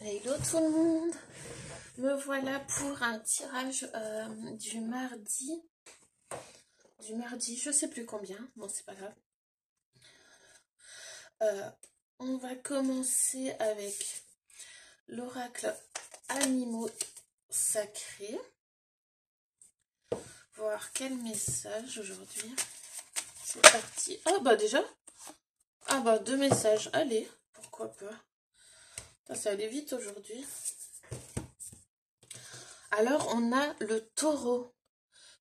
Hello tout le monde, me voilà pour un tirage du mardi, je sais plus combien, bon c'est pas grave. On va commencer avec l'oracle animaux sacrés, voir quel message aujourd'hui. C'est parti. Ah bah déjà, ah bah 2 messages, allez, pourquoi pas. Ça allait vite aujourd'hui. Alors on a le taureau.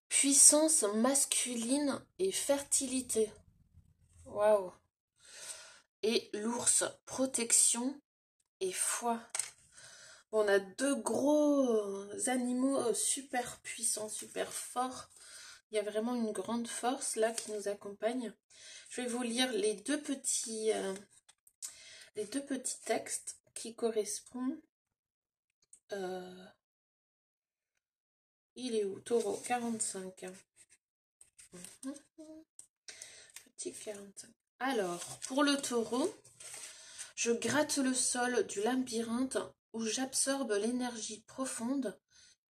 Puissance masculine et fertilité. Waouh. Et l'ours, protection et foi. On a 2 gros animaux super puissants, super forts. Il y a vraiment une grande force là qui nous accompagne. Je vais vous lire les deux petits textes qui correspondent. Il est où? Taureau, 45. Petit 45. Alors, pour le taureau, je gratte le sol du labyrinthe où j'absorbe l'énergie profonde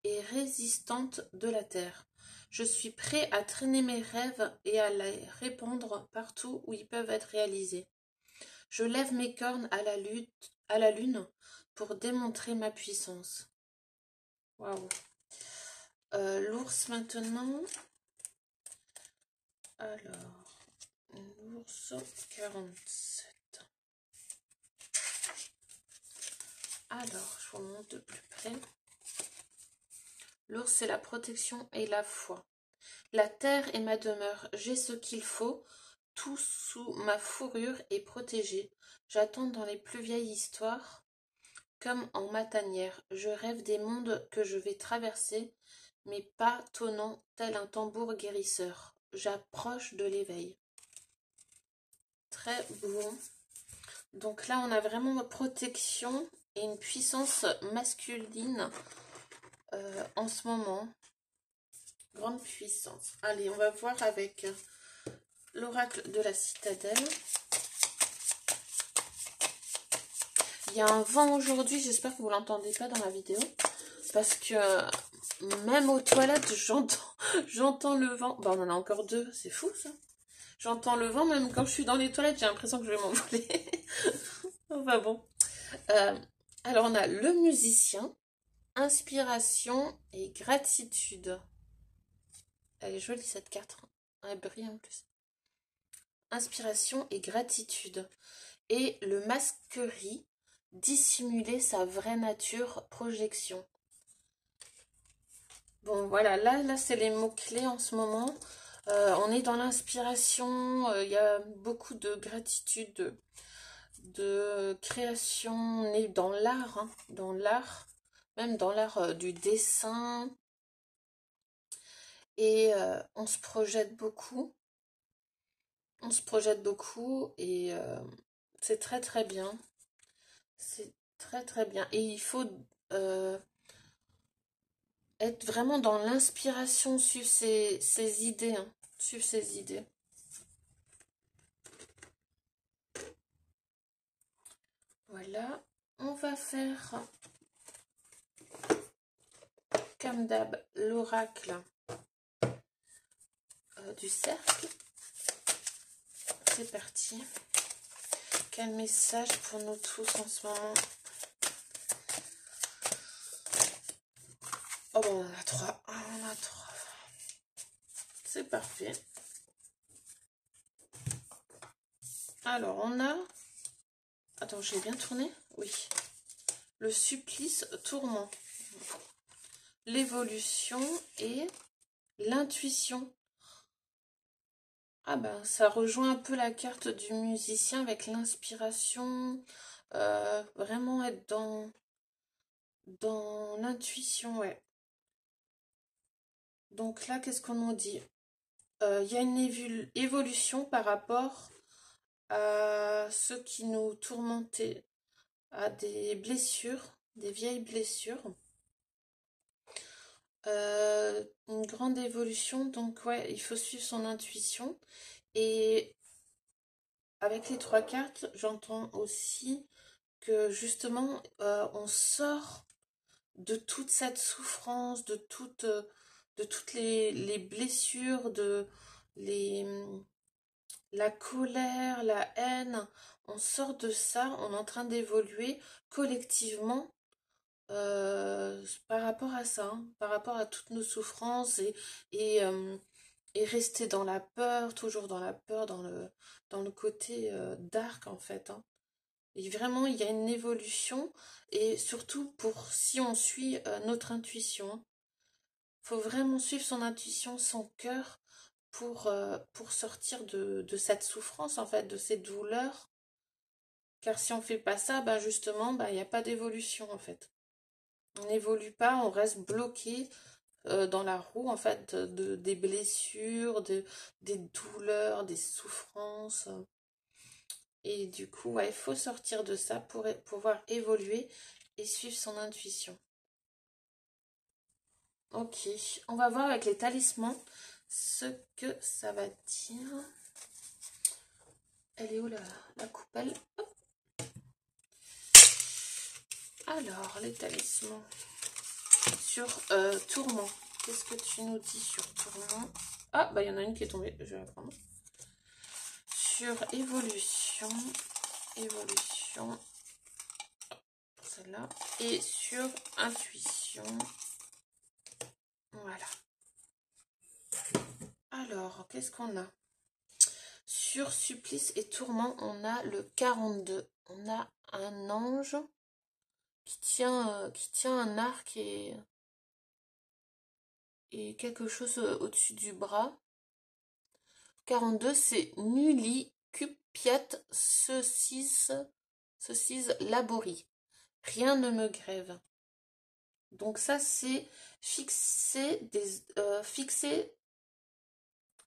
et résistante de la terre. Je suis prêt à traîner mes rêves et à les répandre partout où ils peuvent être réalisés. Je lève mes cornes à la lune pour démontrer ma puissance. Waouh. L'ours maintenant. Alors, l'ours 47. Alors, je vous montre de plus près. L'ours, c'est la protection et la foi. La terre est ma demeure, j'ai ce qu'il faut, tout sous ma fourrure est protégé. J'attends dans les plus vieilles histoires, comme en ma tanière. Je rêve des mondes que je vais traverser, mais pas tonnant tel un tambour guérisseur. J'approche de l'éveil. Très beau. Donc là, on a vraiment une protection et une puissance masculine en ce moment. Grande puissance. Allez, on va voir avec l'oracle de la citadelle. Il y a un vent aujourd'hui, j'espère que vous ne l'entendez pas dans la vidéo. Parce que même aux toilettes, j'entends le vent. Bon, on en a encore 2, c'est fou ça. J'entends le vent, même quand je suis dans les toilettes, j'ai l'impression que je vais m'envoler. Enfin bon. Alors on a le musicien, inspiration et gratitude. Elle est jolie cette carte. Elle brille en plus. Inspiration et gratitude. Et le masquerie, dissimuler sa vraie nature, projection. Bon voilà, là c'est les mots-clés en ce moment. On est dans l'inspiration, il y a beaucoup de gratitude, de création, on est dans l'art, hein, même dans l'art du dessin. Et on se projette beaucoup. Et c'est très très bien. C'est très très bien. Et il faut être vraiment dans l'inspiration, suivre ses idées. Hein, suivre ses idées. Voilà. On va faire, comme d'hab, l'oracle du cercle. C'est parti. Quel message pour nous tous en ce moment? Oh bon, on en a 3. On a 3. C'est parfait. Alors, on a... Attends, j'ai bien tourné? Oui. Le supplice tourment. L'évolution et l'intuition. Ah ben, ça rejoint un peu la carte du musicien avec l'inspiration. Vraiment être dans l'intuition, ouais. Donc là, qu'est-ce qu'on nous dit? Il y a une évolution par rapport à ceux qui nous tourmentaient, à des blessures, des vieilles blessures. Une grande évolution, donc ouais, il faut suivre son intuition. Et avec les 3 cartes, j'entends aussi que justement on sort de toute cette souffrance, de toutes les blessures, les, la colère, la haine. On sort de ça, on est en train d'évoluer collectivement par rapport à ça, hein, par rapport à toutes nos souffrances et, euh, et rester dans la peur, toujours dans la peur, dans le côté dark en fait, hein. Et vraiment, il y a une évolution et surtout pour si on suit notre intuition, hein. Faut vraiment suivre son intuition, son cœur pour sortir de cette souffrance en fait, de ces douleurs. Car si on fait pas ça, ben justement, ben, il n'y a pas d'évolution en fait. On n'évolue pas, on reste bloqué dans la roue en fait des blessures, des douleurs, des souffrances. Et du coup, ouais, il faut sortir de ça pour pouvoir évoluer et suivre son intuition. Ok, on va voir avec les talismans ce que ça va dire. Elle est où la coupelle? Hop. Alors, les talismans sur tourment. Qu'est-ce que tu nous dis sur tourment? Ah, bah il y en a une qui est tombée, je vais la prendre. Sur évolution, celle-là, et sur intuition, voilà. Alors, qu'est-ce qu'on a? Sur supplice et tourment, on a le 42. On a un ange qui tient un arc et quelque chose au-dessus du bras. 42, c'est Nulli Cupiat Ceusis Labori. Rien ne me grève. Donc ça, c'est fixer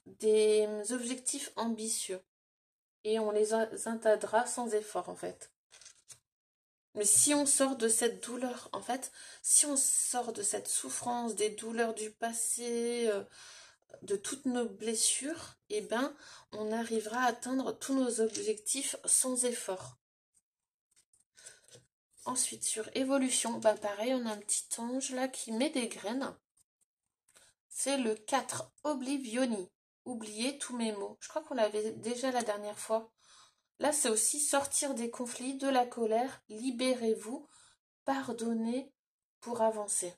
des objectifs ambitieux. Et on les atteindra sans effort, en fait. Mais si on sort de cette douleur, en fait, si on sort de cette souffrance, des douleurs du passé, de toutes nos blessures, eh ben, on arrivera à atteindre tous nos objectifs sans effort. Ensuite, sur évolution, bah pareil, on a un petit ange là qui met des graines. C'est le 4, Oblivioni. Oublier tous mes mots. Je crois qu'on l'avait déjà la dernière fois. Là, c'est aussi sortir des conflits, de la colère, libérez-vous, pardonnez pour avancer.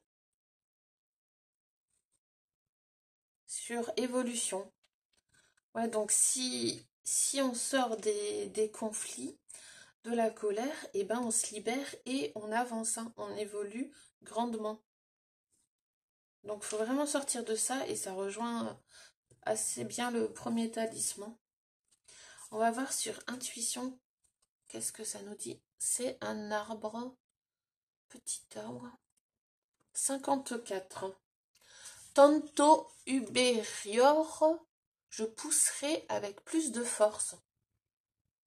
Sur évolution. Ouais, donc si on sort des conflits, de la colère, et ben on se libère et on avance, hein, on évolue grandement. Donc il faut vraiment sortir de ça et ça rejoint assez bien le premier talisman. On va voir sur intuition, qu'est-ce que ça nous dit? C'est un arbre, petit arbre. 54. Tanto uberior, je pousserai avec plus de force.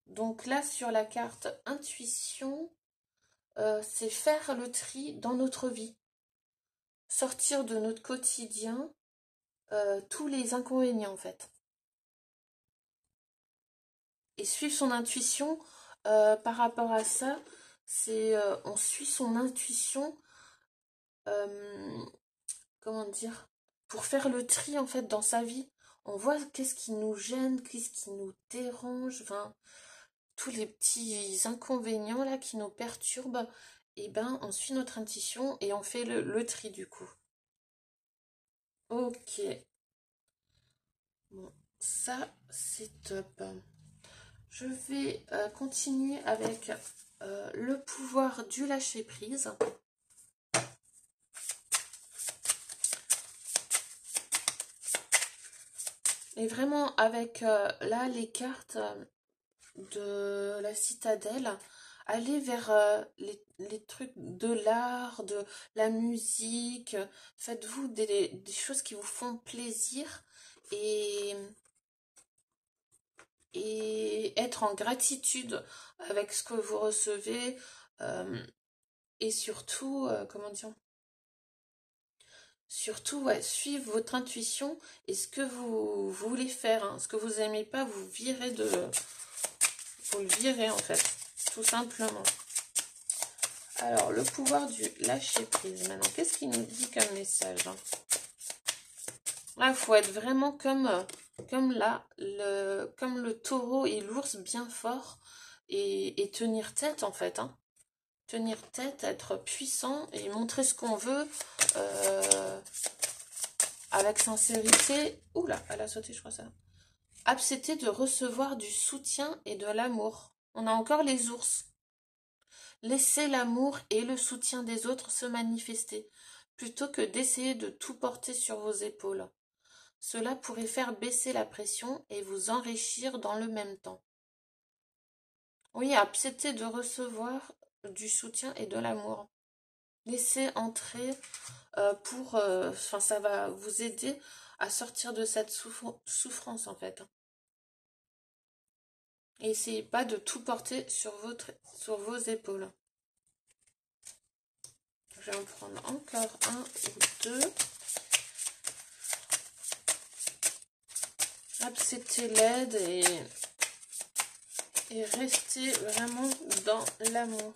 Donc là, sur la carte intuition, c'est faire le tri dans notre vie. Sortir de notre quotidien tous les inconvénients, en fait. Et suivre son intuition par rapport à ça, c'est on suit son intuition, comment dire, pour faire le tri, en fait, dans sa vie. On voit qu'est-ce qui nous gêne, qu'est-ce qui nous dérange, enfin, tous les petits inconvénients là qui nous perturbent, et ben on suit notre intuition et on fait le tri du coup. Ok. Bon, ça c'est top. Je vais continuer avec le pouvoir du lâcher prise. Et vraiment avec là les cartes de la citadelle, aller vers les trucs de l'art, de la musique. Faites-vous des choses qui vous font plaisir et, être en gratitude avec ce que vous recevez. Et surtout, comment dire? Surtout, ouais, suivre votre intuition et ce que vous voulez faire, hein. Ce que vous aimez pas, vous le virez en fait, tout simplement. Alors, le pouvoir du lâcher prise. Maintenant, qu'est-ce qu'il nous dit comme message, hein? Là, il faut être vraiment comme le taureau et l'ours bien fort et tenir tête, en fait, hein. Tenir tête, être puissant et montrer ce qu'on veut avec sincérité. Oula, elle a sauté, je crois ça. Accepter de recevoir du soutien et de l'amour. On a encore les ours. Laissez l'amour et le soutien des autres se manifester, plutôt que d'essayer de tout porter sur vos épaules. Cela pourrait faire baisser la pression et vous enrichir dans le même temps. Oui, accepter de recevoir du soutien et de l'amour. Laissez entrer ça va vous aider à sortir de cette souffrance en fait. Et essayez pas de tout porter sur vos épaules. Je vais en prendre encore un ou deux. Acceptez l'aide et restez vraiment dans l'amour.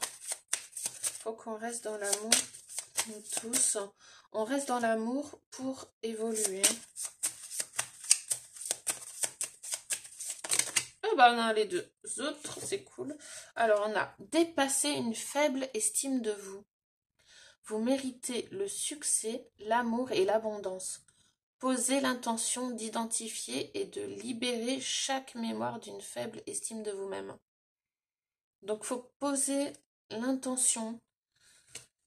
Faut qu'on reste dans l'amour, nous tous. On reste dans l'amour pour évoluer. Ah bah on a les deux autres, c'est cool. Alors on a dépassé une faible estime de vous. Vous méritez le succès, l'amour et l'abondance. Posez l'intention d'identifier et de libérer chaque mémoire d'une faible estime de vous-même. Donc il faut poser l'intention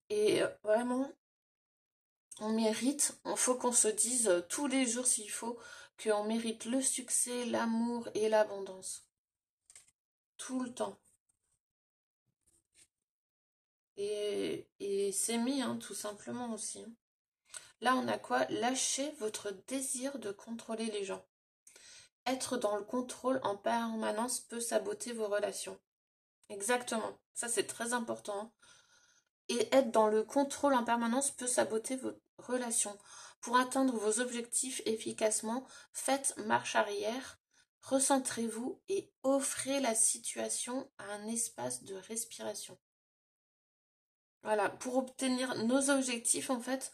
et vraiment on mérite, il faut qu'on se dise tous les jours s'il faut qu'on mérite le succès, l'amour et l'abondance. Tout le temps. Et s'aimer, hein, tout simplement aussi. Hein. Là, on a quoi? Lâchez votre désir de contrôler les gens. Être dans le contrôle en permanence peut saboter vos relations. Exactement. Ça, c'est très important. Hein. Et être dans le contrôle en permanence peut saboter vos relations. Pour atteindre vos objectifs efficacement, faites marche arrière, recentrez-vous et offrez la situation à un espace de respiration. Voilà, pour obtenir nos objectifs, en fait,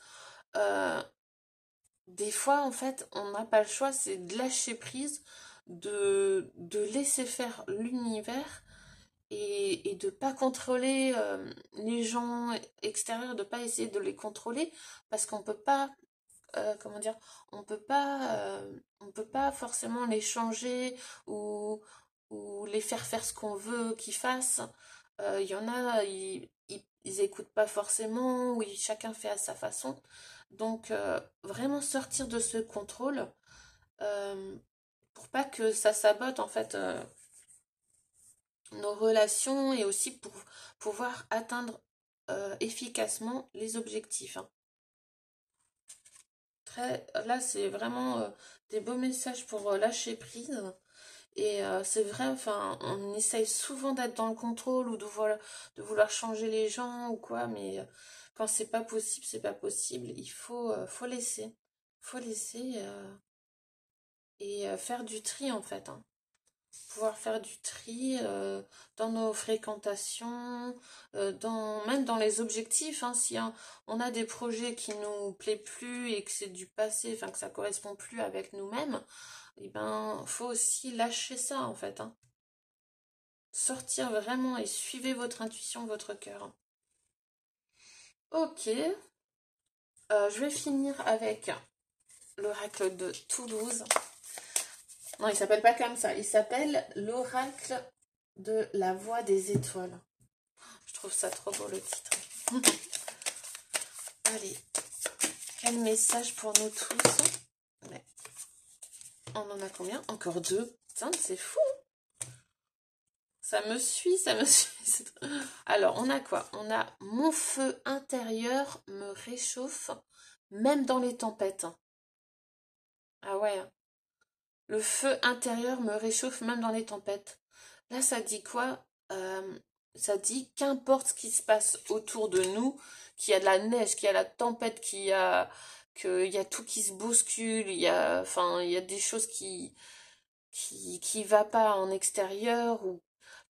des fois, en fait, on n'a pas le choix, c'est de lâcher prise, de laisser faire l'univers et de pas contrôler les gens extérieurs, de pas essayer de les contrôler parce qu'on peut pas comment dire, on peut pas forcément les changer ou les faire ce qu'on veut qu'ils fassent. Il y en a, ils écoutent pas forcément, ou chacun fait à sa façon. Donc vraiment sortir de ce contrôle euh, pour pas que ça sabote en fait nos relations et aussi pour pouvoir atteindre efficacement les objectifs. Hein. Là, c'est vraiment des beaux messages pour lâcher prise. Et c'est vrai, enfin, on essaye souvent d'être dans le contrôle ou de vouloir changer les gens ou quoi, mais quand c'est pas possible, c'est pas possible. Il faut laisser. Faut laisser et faire du tri en fait. Hein. Pouvoir faire du tri dans nos fréquentations, même dans les objectifs. Hein, si on a des projets qui nous plaisent plus et que c'est du passé, enfin que ça correspond plus avec nous-mêmes, eh ben faut aussi lâcher ça en fait. Hein. Sortir vraiment et suivez votre intuition, votre cœur. Ok, je vais finir avec l'oracle de Toulouse. Non, il s'appelle pas comme ça. Il s'appelle l'oracle de la voix des étoiles. Je trouve ça trop beau le titre. Allez, quel message pour nous tous. Ouais. On en a combien? Encore deux. Putain, c'est fou. Ça me suit, ça me suit. Alors, on a quoi? On a mon feu intérieur me réchauffe, même dans les tempêtes. Ah ouais. Hein. Le feu intérieur me réchauffe même dans les tempêtes. Là, ça dit quoi? Ça dit qu'importe ce qui se passe autour de nous, qu'il y a de la neige, qu'il y a la tempête, qu'il y a tout qui se bouscule, il y a des choses qui va pas en extérieur ou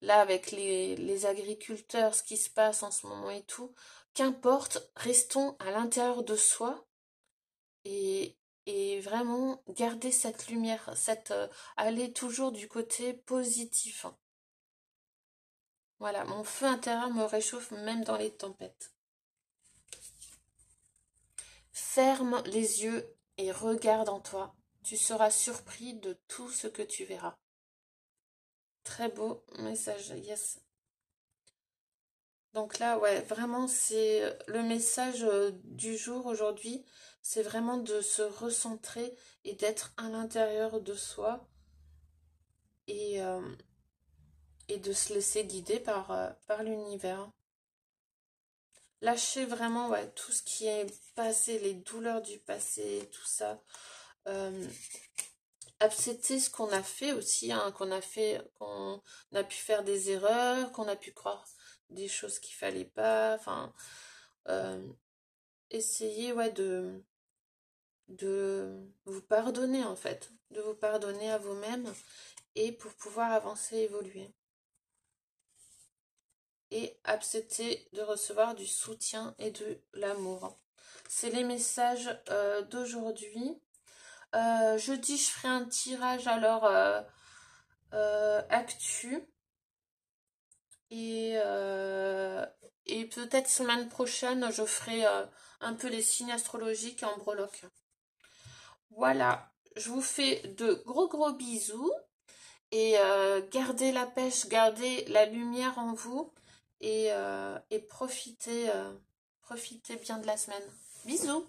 là avec les agriculteurs, ce qui se passe en ce moment et tout, qu'importe, restons à l'intérieur de soi et, et vraiment garder cette lumière, aller toujours du côté positif. Voilà, mon feu intérieur me réchauffe même dans les tempêtes. Ferme les yeux et regarde en toi. Tu seras surpris de tout ce que tu verras. Très beau message, yes. Donc là, ouais, vraiment, c'est le message du jour aujourd'hui. C'est vraiment de se recentrer et d'être à l'intérieur de soi et, euh, et de se laisser guider par l'univers. Lâcher vraiment ouais, tout ce qui est passé, les douleurs du passé, tout ça. Euh, Accepter ce qu'on a fait aussi, hein, qu'on a pu faire des erreurs, qu'on a pu croire des choses qu'il fallait pas. Enfin, euh, essayer ouais, de vous pardonner en fait, de vous pardonner à vous-même et pour pouvoir avancer, évoluer. Et accepter de recevoir du soutien et de l'amour. C'est les messages d'aujourd'hui. Jeudi, je ferai un tirage alors actu. Et peut-être semaine prochaine, je ferai un peu les signes astrologiques en breloque. Voilà, je vous fais de gros gros bisous. Et gardez la pêche, gardez la lumière en vous. Et profitez bien de la semaine. Bisous!